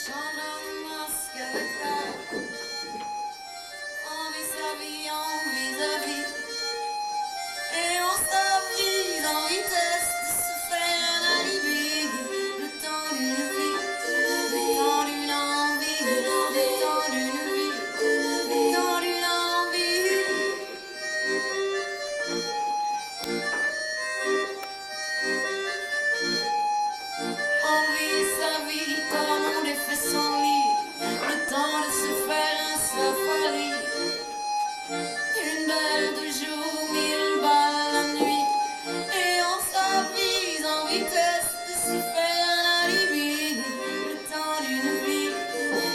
change un masque avec toi. On vit sa vie en vis-à-vis. Et on s'avise en vitesse de se faire un alibi. Le temps d'une vie, le temps d'une envie, le temps d'une vie, le temps d'une envie. On vit sa vie, tout le monde est fait son lit. Le temps de se faire un safari. Une balle de jour, mille balles la nuit. Et on s'avise en vitesse de se faire un alibi. Le temps d'une vie,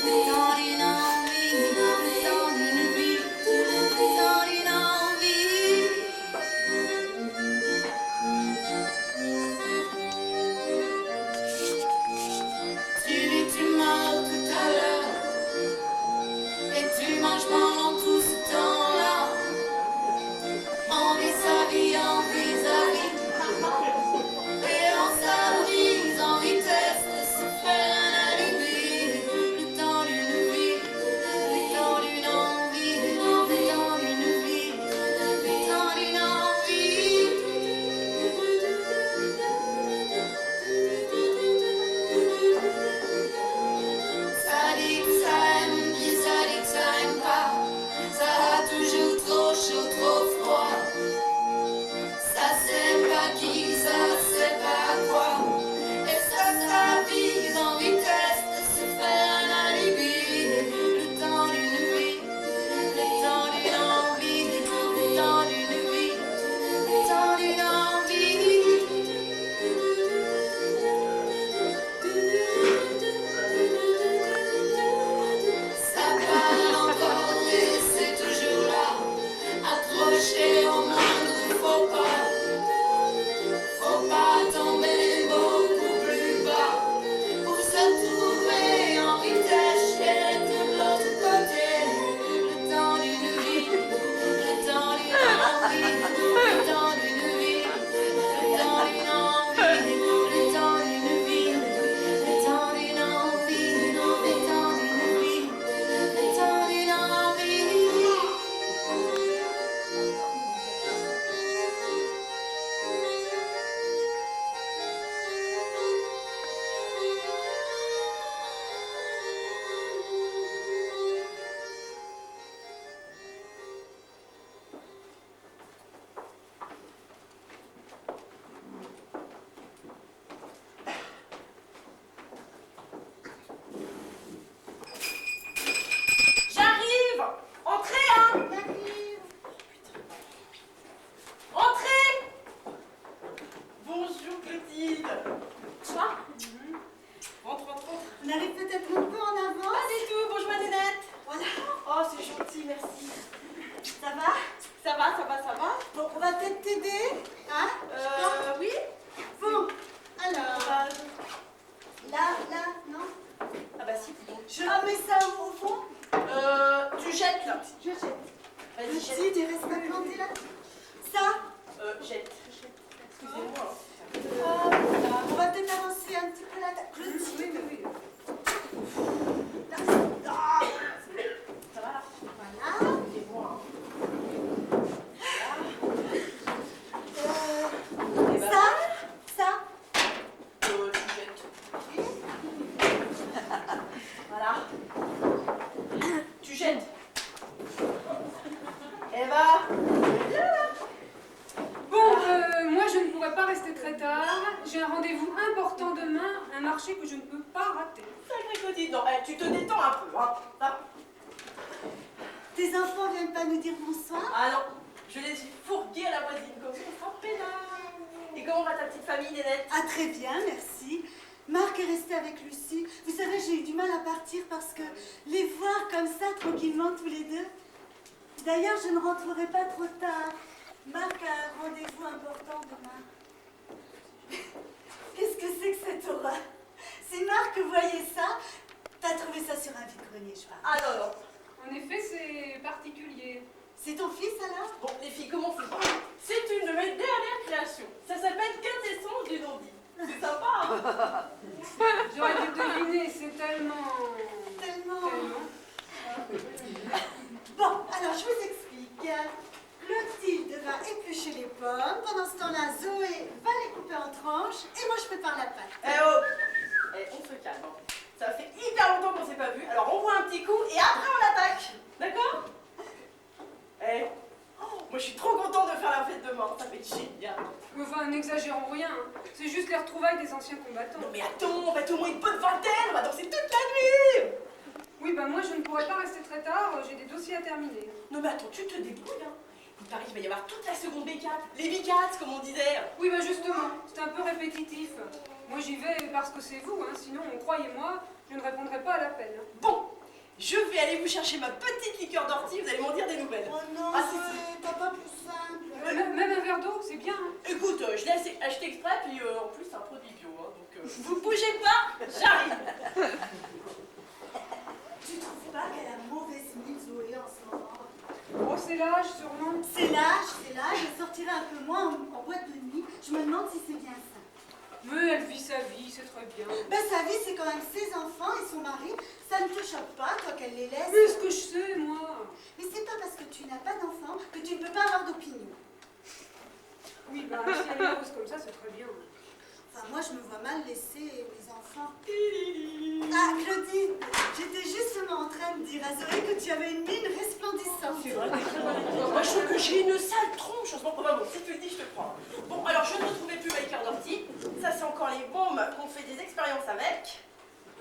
le temps d'une envie, le temps d'une vie, le temps d'une envie. Tu vis, tu meurs tout à l'heure. Et tu manges pendant tout ce temps-là. On vit sa vie en vis-à-vis. Et on s'avise en vitesse de se faire un alibi. Le temps d'une vie, le temps d'une envie, le temps d'une vie, le temps d'une envie. Ça dit que ça aime, puis ça dit que ça aime pas. Ça a toujours trop chaud, trop froid. Ça sait pas qui, ça sait pas quoi. Et ça s'avise en vitesse de se faire un alibi. Le temps d'une vie, le temps d'une envie, le temps d'une vie, le temps d'une envie. Ça parle encore et c'est toujours là, accroché au moindre faux pas. Faut pas tomber beaucoup plus bas pour se retrouver en vitesse et de l'autre côté. Le temps d'une vie, le temps d'une envie, le temps d'une vie, le temps d'une envie, le temps d'une vie, le temps d'une envie, le temps d'une vie, le temps d'une envie. J'arrive! Entrez, hein! Entrez! Bonjour, Clotilde! Toi? Rentre, rentre, rentre. On arrive peut-être un peu en avant. Pas du tout, bonjour, Madeleine! Voilà. Oh, c'est gentil, merci. Ça va? Ça va, ça va, ça va? Bon, on va peut-être t'aider. Hein? Oui? Bon, alors, Euh, là, non? Ah bah si, bon. Je remets ça au fond. Tu jettes, là. Je jette. Vas-y, Si, jette. tu restes pas planté là. Ça, Jette. Excusez-moi. là. On va peut-être avancer un petit peu la tête. Oui, oui, oui. Là. Ah, Ça va, là? voilà. Excusez-moi. Ça, Tu jettes. Voilà. Tu jettes. Eva. Bon, moi je ne pourrai pas rester très tard. J'ai un rendez-vous important demain, un marché que je ne peux pas rater. Sacré Clotilde. Non, tu te détends un peu, hein. Ça. tes enfants viennent pas nous dire bonsoir? Ah non, je les ai fourgués à la voisine, comme ça, sans pénal. Et comment va ta petite famille, Nénette? Ah, très bien, merci. Marc est resté avec Lucie. Vous savez, j'ai eu du mal à partir parce que les voir comme ça, tranquillement, tous les deux. D'ailleurs, je ne rentrerai pas trop tard. Marc a un rendez-vous important demain. Qu'est-ce que c'est que cette horreur? Si Marc voyait ça, t'as trouvé ça sur un vide-grenier, je crois. Ah non, non. En effet, c'est particulier. C'est ton fils alors? Bon, les filles, comment c'est une de mes dernières créations. Ça s'appelle Quintessence du non-dit. C'est sympa, hein? J'aurais dû deviner, c'est tellement coupé en tranches et moi je prépare la pâte. Eh oh on se calme. Hein. Ça fait hyper longtemps qu'on s'est pas vu, alors on voit un petit coup et après on attaque. D'accord? Moi je suis trop contente de faire la fête demain, ça fait génial. Mais enfin, n'exagérons rien. Hein. C'est juste les retrouvailles des anciens combattants. Non mais attends, on va être au moins une bonne vingtaine, on va danser toute la nuit. Oui, bah moi je ne pourrais pas rester très tard, j'ai des dossiers à terminer. Non mais attends, tu te débrouilles. Hein. Il paraît qu'il va y avoir toute la seconde B4, les B4 comme on disait. Oui, bah justement, c'est un peu répétitif. Moi j'y vais parce que c'est vous, hein. Sinon, croyez-moi, je ne répondrai pas à l'appel. Bon, je vais aller vous chercher ma petite liqueur d'ortie, vous allez m'en dire des nouvelles. Oh non, Ah, si. t'as pas plus simple. Même un verre d'eau, c'est bien. Hein. Écoute, je l'ai acheté exprès, puis en plus c'est un produit bio, hein, donc vous bougez pas, j'arrive. Tu trouves pas qu'elle a mauvaise mine, Zoé, en ce moment? Oh, c'est l'âge, sûrement. C'est l'âge, elle sortira un peu moins en boîte de nuit. Je me demande si c'est bien ça. Mais elle vit sa vie, c'est très bien. Ben sa vie, c'est quand même ses enfants et son mari. Ça ne te choque pas, toi, qu'elle les laisse? Mais ce que je sais, moi. Mais c'est pas parce que tu n'as pas d'enfants que tu ne peux pas avoir d'opinion. Oui, bah si elle est heureuse comme ça, c'est très bien. Enfin, moi, je me vois mal laisser mes enfants. Ah, Claudine, j'étais justement en train de dire à Zoé que tu avais une mine resplendissante. C'est vrai. Moi je trouve que j'ai une sale tronche en ce moment. Bon, si tu le dis, je te crois. Bon, alors je ne retrouvais plus ma liqueur d'ortie. Ça, c'est encore les bombes qu'on fait des expériences avec.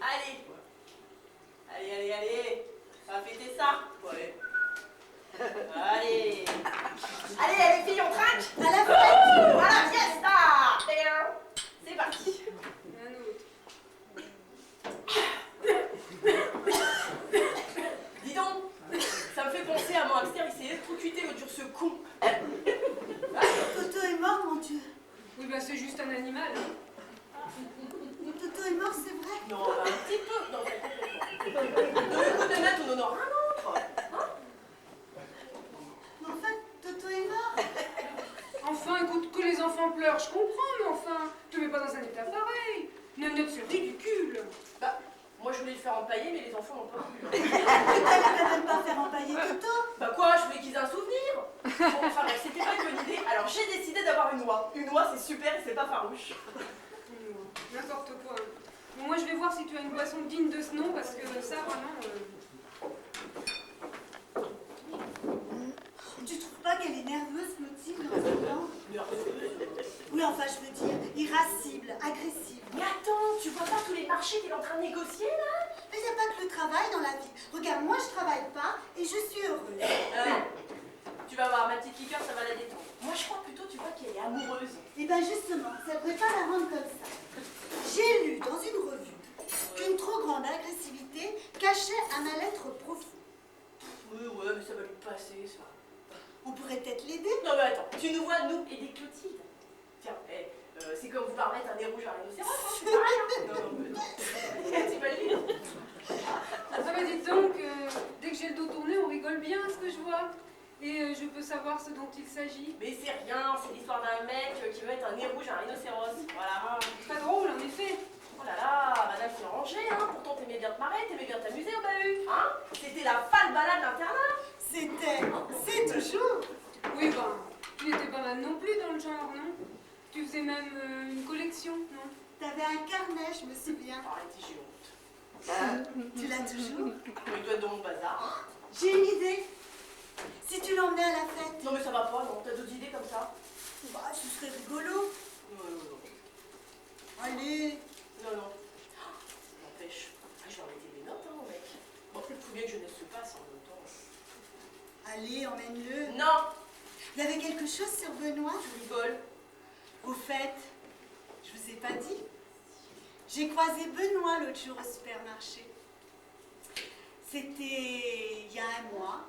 Allez. Allez. Ça va fêter ça. Ouais. Allez. Allez, les filles, on trinque. À la fête. Voilà, fiesta. C'est parti. Un autre. Dis donc, ça me fait penser à mon hamster, il s'est électrocuté l'autre jour, ce con. Toto est mort, mon Dieu. Oui, bah c'est juste un animal. Toto est mort, c'est vrai. Non, un petit peu. Non, complètement. Non, écoute, Annette, on en aura un autre. Hein? Mais en fait, Toto est mort. Enfin, écoute, que les enfants pleurent, je comprends, mais enfin, te mets pas dans un état pareil. Nanette, c'est ridicule. Bah, moi je voulais le faire empailler, mais les enfants n'ont pas voulu. Tu t'allais quand même pas faire empailler Toto. Bah quoi, je voulais qu'ils aient un souvenir. Bon, enfin bref, c'était pas une bonne idée. Alors j'ai décidé d'avoir une oie. Une oie, c'est super et c'est pas farouche. N'importe quoi. Bon, moi, je vais voir si tu as une boisson digne de ce nom, parce que ça, vraiment... Tu trouves pas qu'elle est nerveuse, Clotilde, en ce moment? Oui, enfin, je veux dire, irascible, agressive. Mais attends, tu vois pas tous les marchés qu'il est en train de négocier là? Mais il n'y a pas que le travail dans la vie. Regarde, moi, je travaille pas et je suis heureuse. Tu vas voir, ma petite liqueur, ça va la détendre. Moi je crois plutôt, tu vois, qu'elle est amoureuse. Et bien justement, ça ne devrait pas la rendre comme ça. J'ai lu dans une revue qu'une trop grande agressivité cachait un mal-être profond. Ouais, mais ça va lui passer, ça. On pourrait peut-être l'aider. Non mais attends, tu nous vois, nous, aider Clotilde. Tiens, c'est comme vouloir mettre un nez rouge à un rhinocéros, hein, c'est pareil, hein. Non, mais non. T'imagines? Ah bah dites donc, dès que j'ai le dos tourné, on rigole bien, ce que je vois. Et je peux savoir ce dont il s'agit. Mais c'est rien, c'est l'histoire d'un mec qui veut mettre un nez rouge à un rhinocéros. Voilà. Très drôle, en effet. Oh là là, madame s'est rangée, hein. Pourtant t'aimais bien te marrer, t'aimais bien t'amuser au bahut, hein. C'était la folle balade d'internat. C'est toujours. Oui, ben, tu n'étais pas mal non plus dans le genre, non? Tu faisais même une collection, non? T'avais un carnet, je me souviens. Arrêtez, j'ai honte. Tu l'as toujours? Il doit être dans mon bazar. J'ai une idée. Si tu l'emmenais à la fête. Non mais ça va pas, non. T'as d'autres idées comme ça? Bah, ce serait rigolo. Non. Allez. Non. N'empêche. Je vais arrêter mes notes, hein, mon mec. Bon, il faut bien que je laisse se passe en même temps. Allez, emmène-le. Non. Il y avait quelque chose sur Benoît? Tu rigoles. Au fait, je vous ai pas dit. J'ai croisé Benoît l'autre jour au supermarché. C'était il y a un mois.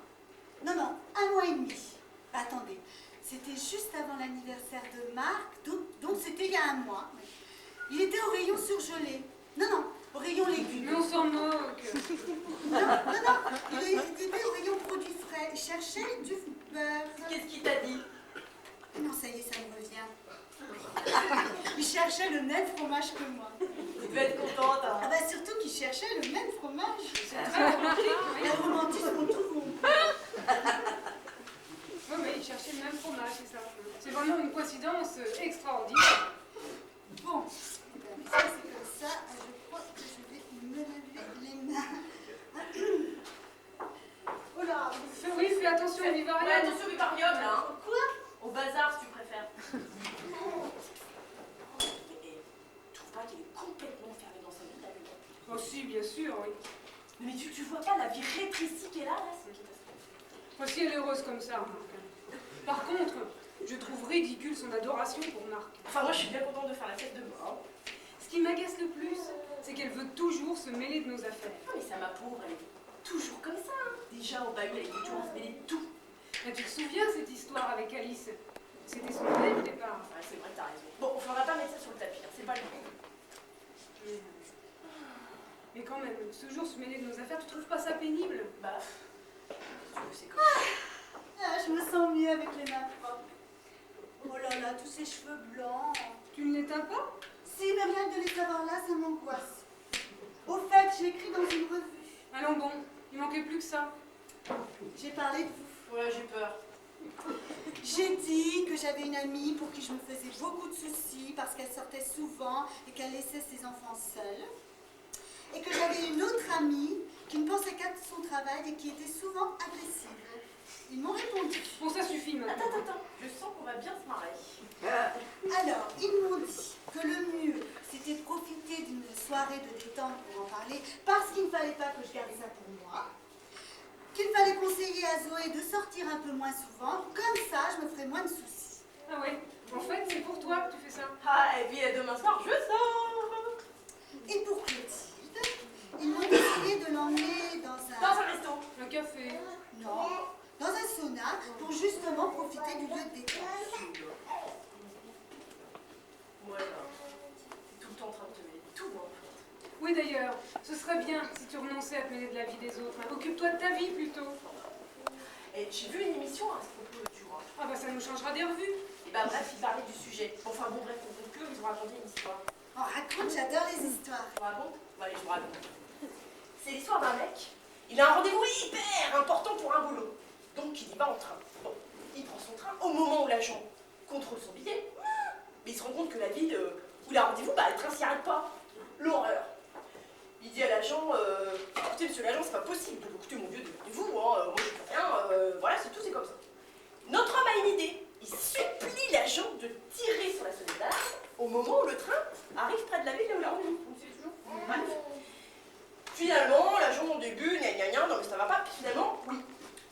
Non, 1 mois et demi. Attendez, c'était juste avant l'anniversaire de Marc, donc c'était il y a un mois. Il était au rayon surgelé. Non, au rayon légumes. Mais on s'en moque. Non, il était au rayon produits frais. Il cherchait du beurre. Qu'est-ce qu'il t'a dit? Non, ça y est, ça me revient. Il cherchait le même fromage que moi. Tu devais être contente, hein. Ah bah surtout qu'il cherchait le même fromage. C'est très romantique, oui. Le romantisme, on trouve où? Oui, mais il cherchait le même fromage, c'est ça. C'est vraiment une coïncidence extraordinaire. si, bien sûr, oui. Mais tu vois pas la vie rétrécie qu'elle a, là? C'est une catastrophe. Moi, si elle est heureuse comme ça, Marc. Par contre, je trouve ridicule son adoration pour Marc. Enfin, moi, je suis bien contente de faire la fête de moi. Ce qui m'agace le plus, c'est qu'elle veut toujours se mêler de nos affaires. Ah, mais ça, ma pauvre, elle est toujours comme ça. Hein. Déjà, au bahut, elle était toujours à se mêler de tout. Mais tu te souviens cette histoire avec Alice? C'était son idée au départ. Ouais, c'est vrai, t'as raison. Bon, on va pas mettre ça sur le tapis, hein. C'est pas le moment. Mais quand même, toujours se mêler de nos affaires, tu trouves pas ça pénible? Bah, c'est comme ça. Ah, je me sens mieux avec les mains propres. Oh là là, tous ces cheveux blancs. Tu ne l'éteins pas? Si, mais rien que de les avoir là, ça m'angoisse. Au fait, j'ai écrit dans une revue. Allons bon, il manquait plus que ça. J'ai parlé de vous. Ouais, j'ai peur. J'ai dit que j'avais une amie pour qui je me faisais beaucoup de soucis parce qu'elle sortait souvent et qu'elle laissait ses enfants seuls. Et que j'avais une autre amie qui ne pensait qu'à son travail et qui était souvent agressive. Ils m'ont répondu. Bon, ça suffit maintenant. Attends. Je sens qu'on va bien se marrer. Alors, ils m'ont dit que le mieux, c'était de profiter d'une soirée de détente pour en parler parce qu'il ne fallait pas que je garde ça pour moi. Qu'il fallait conseiller à Zoé de sortir un peu moins souvent. Comme ça, je me ferais moins de soucis. Ah ouais, en fait, c'est pour toi que tu fais ça. Ah, et puis demain soir, je sors. Et pour Clotilde, ils m'ont décidé de l'emmener dans Dans un resto. Un café. Non, dans un sauna pour justement profiter du lieu de détente. Ouais, bah, t'es tout le temps en train de te mêler de tout, moi. Oui d'ailleurs, ce serait bien si tu renonçais à te mêler de la vie des autres. Hein. Occupe-toi de ta vie plutôt. Et j'ai vu une émission à ce propos, tu vois. Ah bah ça nous changera des revues. Et bah bref, ils parlaient du sujet. Enfin bon, bref, pour conclure, ils ont raconté une histoire. Oh, raconte, j'adore les histoires. Je vous raconte? Bon, allez, je vous raconte. C'est l'histoire d'un mec. Il a un rendez-vous hyper important pour un boulot. Donc il y va en train. Bon, il prend son train au moment où l'agent contrôle son billet. Mais il se rend compte que la ville où il a rendez-vous, bah le train s'y arrête pas. L'horreur. Il dit à l'agent, écoutez monsieur l'agent, c'est pas possible. Écoutez mon Dieu, démerdez-vous, hein, moi je fais rien, voilà, c'est tout, c'est comme ça. Notre homme a une idée. Il supplie l'agent de tirer sur la sonnette d'alarme au moment où le train arrive près de la ville où il a rendez-vous. Vous me suivez toujours? Bref. Finalement, l'agent au début, gna gna gna, non mais ça va pas, puis finalement, oui.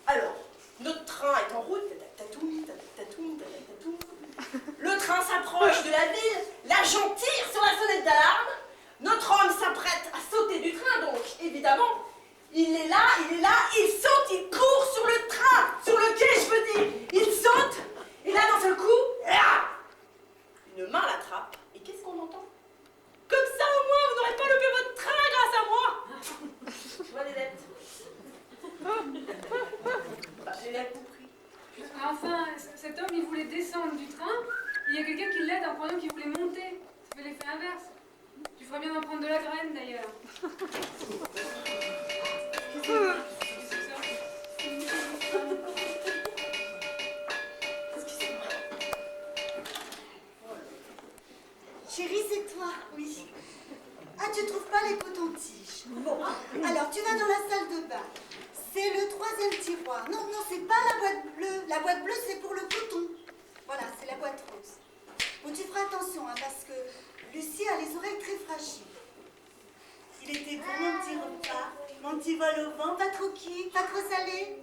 Alors, notre train est en route, tatoum, tatoum, tatoum. Le train s'approche de la ville, l'agent tire sur la sonnette d'alarme. Notre homme s'apprête à sauter du train, donc évidemment, il est là, il saute, il court sur le train, sur le quai, je veux dire. Il saute, et là, d'un seul coup, une main l'attrape, et qu'est-ce qu'on entend? Comme ça, au moins, vous n'aurez pas loupé votre train grâce à moi. Tu vois les dettes? Bah, j'ai bien compris. Enfin, cet homme il voulait descendre du train, et il y a quelqu'un qui l'aide en croyant qu'il voulait monter. Ça fait l'effet inverse. Tu ferais bien d'en prendre de la graine d'ailleurs. Chérie, c'est toi, oui. Ah, tu trouves pas les cotons-tiges? Bon, alors tu vas dans la salle de bain. C'est le 3e tiroir. Non, c'est pas la boîte bleue. La boîte bleue, c'est pour le coton. Voilà, c'est la boîte rose. Bon, tu feras attention, hein, parce que Lucie a les oreilles très fragiles. Il était bon, mon petit repas, mon petit vol au vent, pas trop cuit, pas trop salé.